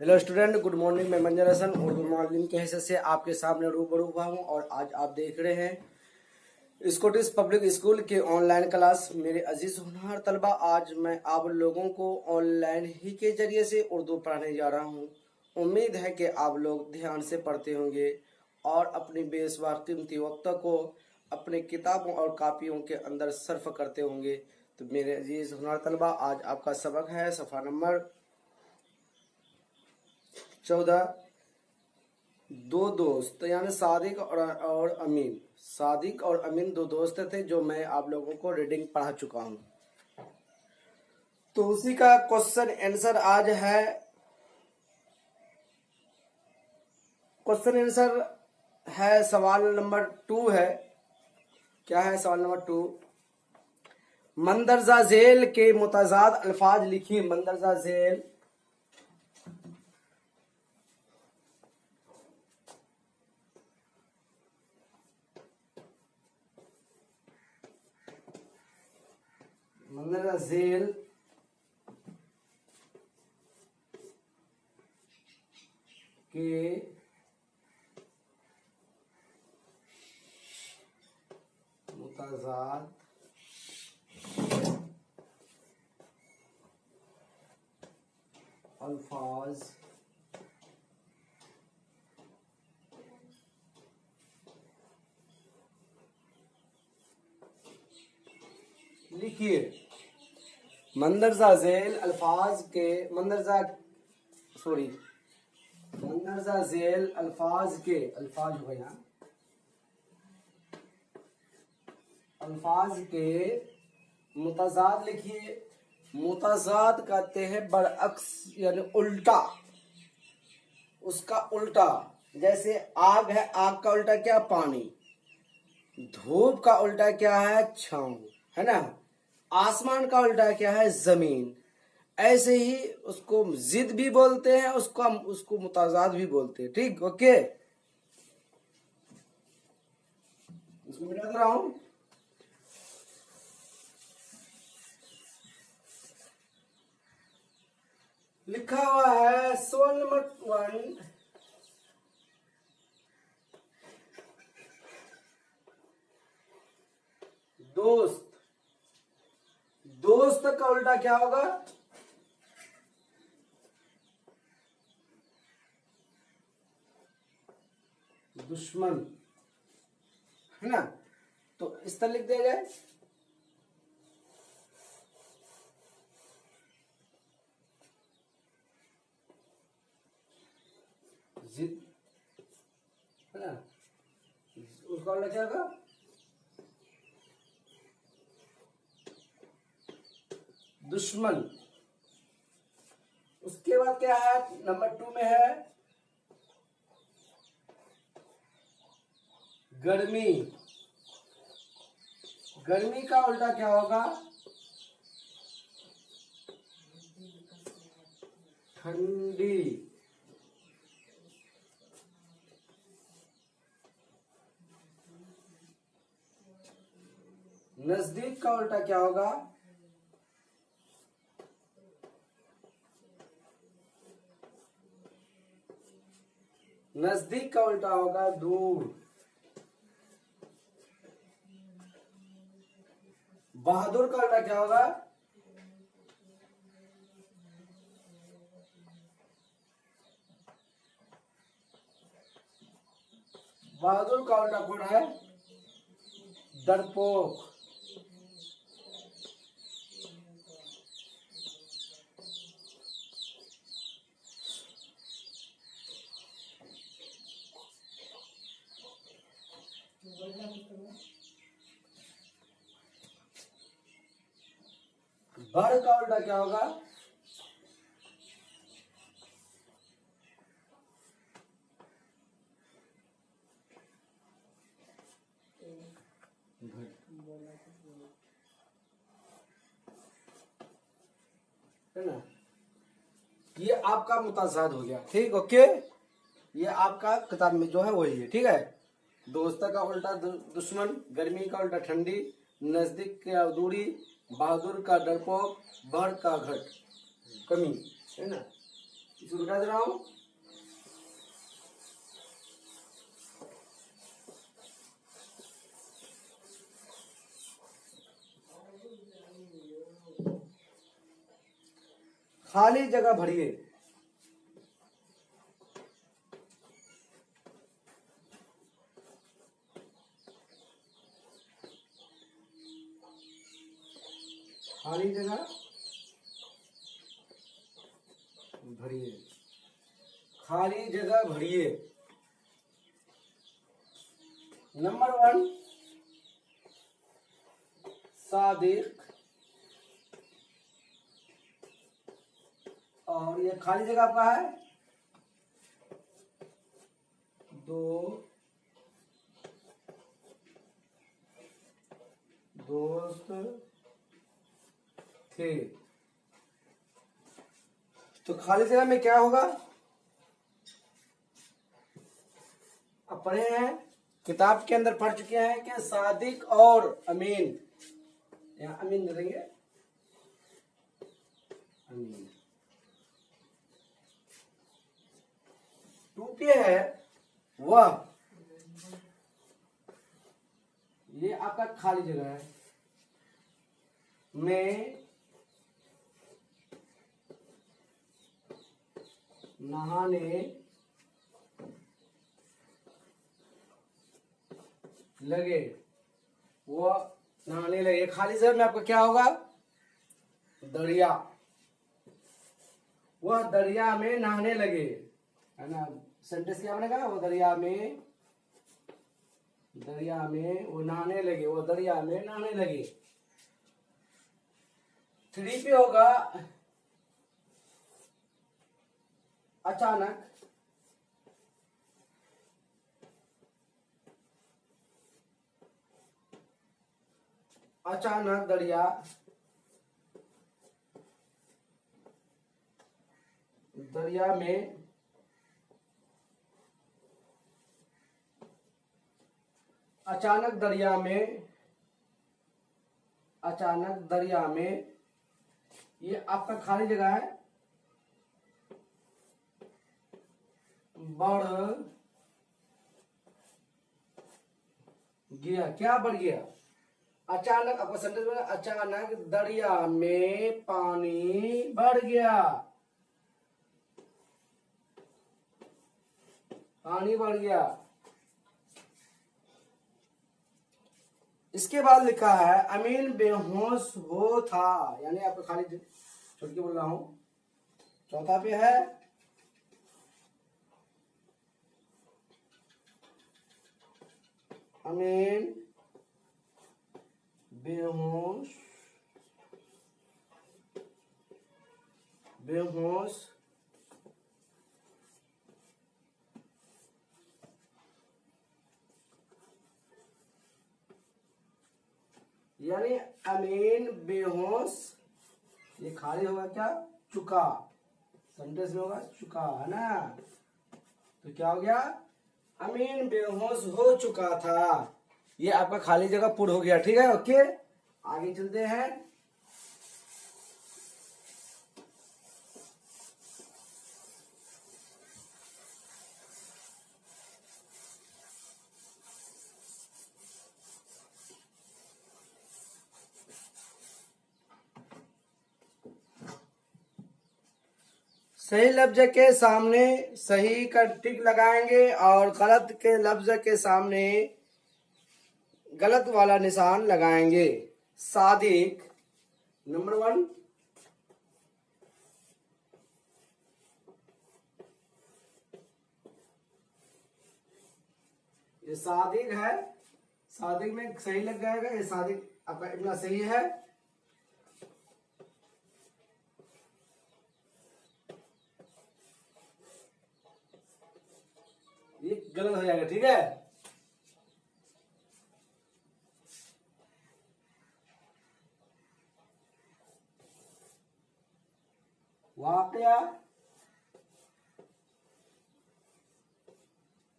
Hello student, good morning. मैं मंजर हसन उर्दू मालिम के हिस्से से आपके सामने रूबरू हुआ हूँ और आज आप देख रहे हैं स्कॉटिश पब्लिक स्कूल के ऑनलाइन क्लास। मेरे अजीज होनहार तलबा, आज मैं आप लोगों को ऑनलाइन ही के जरिए से उर्दू पढ़ाने जा रहा हूँ। उम्मीद है कि आप लोग ध्यान से पढ़ते होंगे और अपनी बेसवा कीमती वक्त को अपने किताबों और कापियों के अंदर सर्फ करते होंगे। तो मेरे अजीज होनहार तलबा, आज आपका सबक है सफ़ा नंबर 14। दो दोस्त यानी सादिक और अमीन। सादिक और अमीन दो दोस्त थे, जो मैं आप लोगों को रीडिंग पढ़ा चुका हूं। तो उसी का क्वेश्चन आंसर आज है। क्वेश्चन आंसर है सवाल नंबर 2 है। क्या है सवाल नंबर 2? मंदरजा झेल के मुतजाद अल्फाज लिखिए। मंदरजा झेल मंदरजा झेल के मुतजाद अल्फाज लिखिए। मंदरजा झेल अल्फाज के मंदरजा झेल अल्फाज के अल्फाज हो गया अल्फाज के मुतजाद लिखिए। मुतजाद कहते हैं बरअक्स, यानी उल्टा, उसका उल्टा। जैसे आग है, आग का उल्टा क्या? पानी। धूप का उल्टा क्या है? छांव, है ना। आसमान का उल्टा क्या है? जमीन। ऐसे ही उसको जिद भी बोलते हैं, उसको मुताजाद भी बोलते हैं। ठीक, ओके। इसको मिटा रहा हूं। लिखा हुआ है सवाल नंबर 1। दोस्त। दोस्त का उल्टा क्या होगा? दुश्मन, है ना। तो इस तरह लिख दिया जाए। जिद, है ना। उसका उल्टा क्या होगा? दुश्मन। उसके बाद क्या है? नंबर 2 में है गर्मी। गर्मी का उल्टा क्या होगा? ठंडी। नजदीक का उल्टा क्या होगा? नजदीक का उल्टा होगा दूर। बहादुर का उल्टा क्या होगा? बहादुर का उल्टा कौन है? डरपोक। भड़ का उल्टा क्या होगा? है ना। ये आपका मुताजाद हो गया। ठीक, ओके। ये आपका किताब में जो है वही है। ठीक है। दोस्त का उल्टा दुश्मन, गर्मी का उल्टा ठंडी, नजदीक का दूरी, बहादुर का डरपोक, भड़ का घट कमी, है ना। इसको मिटा दे रहा हूं। खाली जगह भरिए। खाली जगह भरिए। खाली जगह भरिए। नंबर 1 सादिक, और ये खाली जगह आपका है 2 दोस्त थे। तो खाली जगह में क्या होगा? अब पढ़े हैं, किताब के अंदर पढ़ चुके हैं कि सादिक और अमीन, यहाँ अमीन दे देंगे, अमीन टूटे है वह, ये आपका खाली जगह है, मैं नहाने लगे, वो नहाने लगे। खाली जगह में आपका क्या होगा? दरिया, वह दरिया में नहाने लगे, है ना। सेंटेंस क्या बनेगा? वो दरिया में वो नहाने लगे, वो दरिया में नहाने लगे। 3 पे होगा अचानक, अचानक दरिया में अचानक दरिया में ये आपका खाली जगह है, बढ़ गया। क्या बढ़ गया? अचानक, आपका सेंटेंस में अचानक दरिया में पानी बढ़ गया, पानी बढ़ गया। इसके बाद लिखा है अमीन बेहोश हो था, यानी आपको खाली छोड़ के बोल रहा हूं। चौथा पे है अमीन बेहोश यानी अमीन बेहोश, ये खाली होगा क्या? चुका, सेंटेंस में होगा चुका, है ना। तो क्या हो गया? अमीन बेहोश हो चुका था, ये आपका खाली जगह पूर्ण हो गया। ठीक है, ओके, आगे चलते हैं। सही लफ्ज के सामने सही का टिक लगाएंगे और गलत के लफ्ज के सामने गलत वाला निशान लगाएंगे। सादिक, नंबर 1, ये सादिक है, सादिक में सही लग जाएगा, ये सादिक आपका इतना सही है। ये गलत हो जाएगा, ठीक है।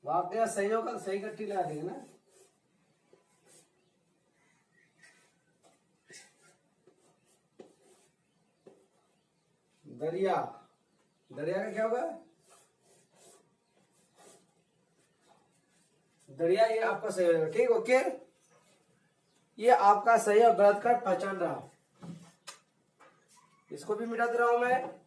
वाकया सही होगा, सही कट्टी लगा देंगे ना। दरिया, दरिया का क्या होगा? दरिया, ये आपका सही होगा। ठीक, ओके। ये आपका सही और गलत का पहचान रहा। इसको भी मिटा दे रहा हूं मैं।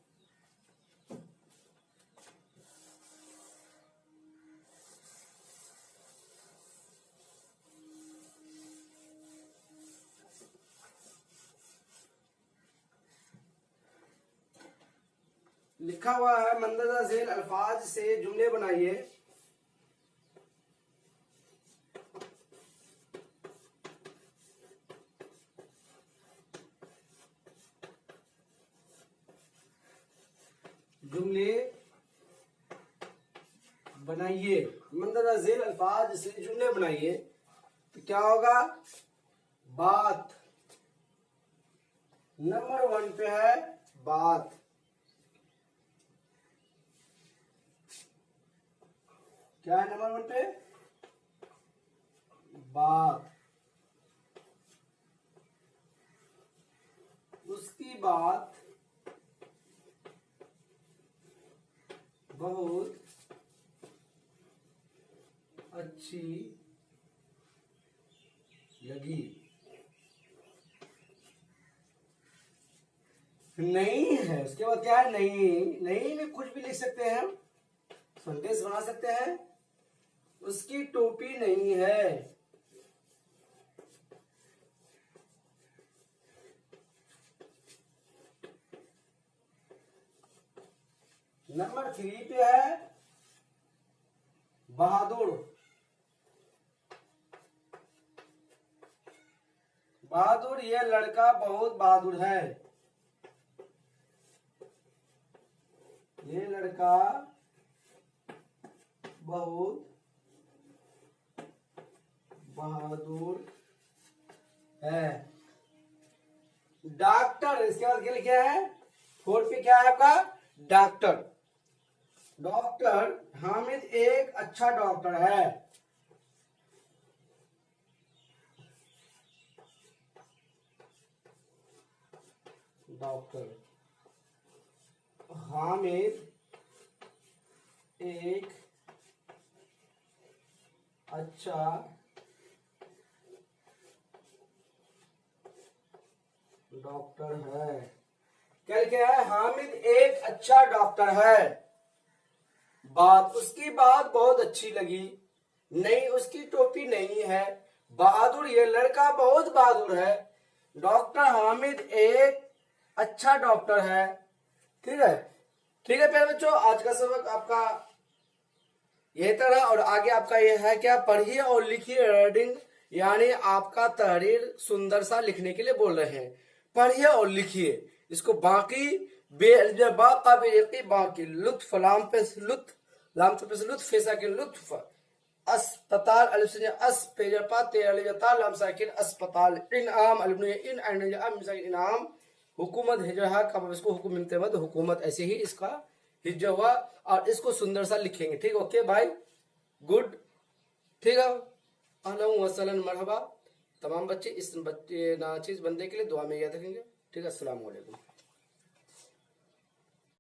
लिखा हुआ है मंदरजा झेल अल्फाज से जुमले बनाइए। जुमले बनाइए, मंदरजा झेल अल्फाज से जुमले बनाइए। तो क्या होगा? बात नंबर 1 पे है, बात। क्या है नंबर 1 पे? बात। उसकी बात बहुत अच्छी लगी। नहीं है, उसके बाद क्या है? नहीं, नहीं में कुछ भी लिख सकते हैं हम, सेंटेंस बना सकते हैं। उसकी टोपी नहीं है। नंबर 3 पे है बहादुर। बहादुर, ये लड़का बहुत बहादुर है। ये लड़का बहुत बहादुर है। डॉक्टर, इसके बाद क्या लिखा है? 4 पे क्या है आपका? डॉक्टर। डॉक्टर हामिद एक अच्छा डॉक्टर है। डॉक्टर हामिद एक अच्छा डॉक्टर है। क्या है? हामिद एक अच्छा डॉक्टर है। बात, उसकी बात बहुत अच्छी लगी। नहीं, उसकी टोपी नहीं है। बहादुर, ये लड़का बहुत बहादुर है। डॉक्टर हामिद एक अच्छा डॉक्टर है। ठीक है, ठीक है प्यारे बच्चों, आज का सबक आपका यही तरह। और आगे आपका यह है क्या? पढ़िए और लिखिए रीडिंग, यानी आपका तहरीर सुंदर सा लिखने के लिए बोल रहे हैं। पढ़िए और लिखिए इसको। बाकी बाकी लुत्फ लाम पे लुत्फ, लाम पे लुत्फ, फेसा के लुत्फ, अस्पताल अलिफ से अस पेजपा तेरता लाम साकिन अस्पताल, इनाम अलिफ इन इनाम, हुकूमत हिजहा का इसको हुकूमत हुकूमत, ऐसे ही इसका हिज्जा हुआ। और इसको सुंदर सा लिखेंगे। ठीक, ओके भाई, गुड। ठीक है, अहलन वसहलन मरहबा। तमाम बच्चे इस बच्चे नाचीज बंदे के लिए दुआ में याद रखेंगे। ठीक है, अस्सलाम वालेकुम।